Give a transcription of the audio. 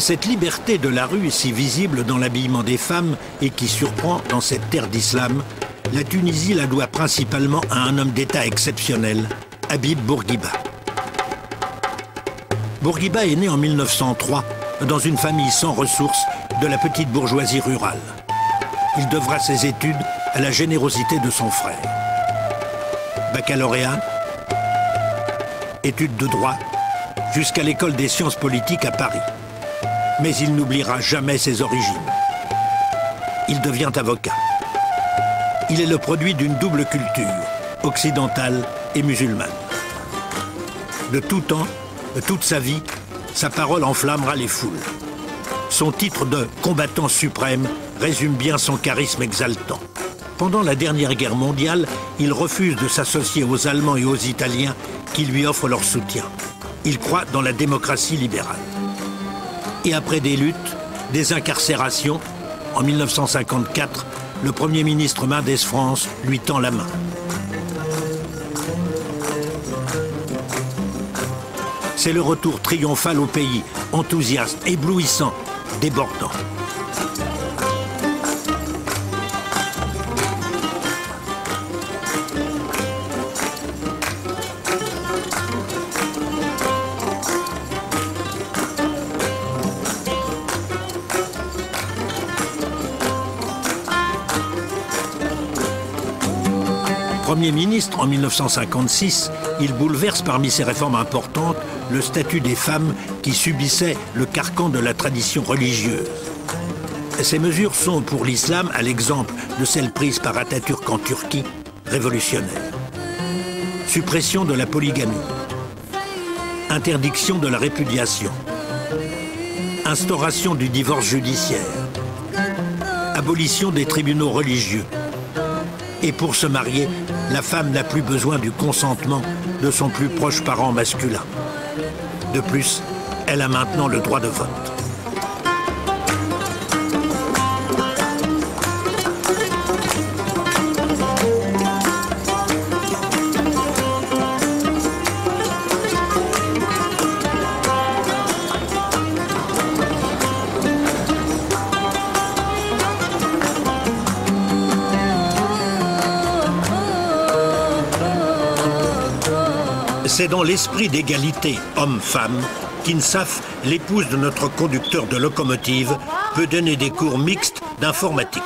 Cette liberté de la rue, si visible dans l'habillement des femmes et qui surprend dans cette terre d'islam, la Tunisie la doit principalement à un homme d'État exceptionnel, Habib Bourguiba. Bourguiba est né en 1903 dans une famille sans ressources de la petite bourgeoisie rurale. Il devra ses études à la générosité de son frère. Baccalauréat, études de droit, jusqu'à l'école des sciences politiques à Paris. Mais il n'oubliera jamais ses origines. Il devient avocat. Il est le produit d'une double culture, occidentale et musulmane. De tout temps, de toute sa vie, sa parole enflammera les foules. Son titre de combattant suprême résume bien son charisme exaltant. Pendant la dernière guerre mondiale, il refuse de s'associer aux Allemands et aux Italiens qui lui offrent leur soutien. Il croit dans la démocratie libérale. Et après des luttes, des incarcérations, en 1954, le Premier ministre Mendès France lui tend la main. C'est le retour triomphal au pays, enthousiaste, éblouissant, débordant. Premier ministre en 1956, il bouleverse parmi ses réformes importantes le statut des femmes qui subissaient le carcan de la tradition religieuse. Ces mesures sont pour l'islam, à l'exemple de celles prises par Atatürk en Turquie, révolutionnaires. Suppression de la polygamie, interdiction de la répudiation, instauration du divorce judiciaire, abolition des tribunaux religieux. Et pour se marier, la femme n'a plus besoin du consentement de son plus proche parent masculin. De plus, elle a maintenant le droit de vote. C'est dans l'esprit d'égalité homme-femme qu'INSAF, l'épouse de notre conducteur de locomotive, peut donner des cours mixtes d'informatique.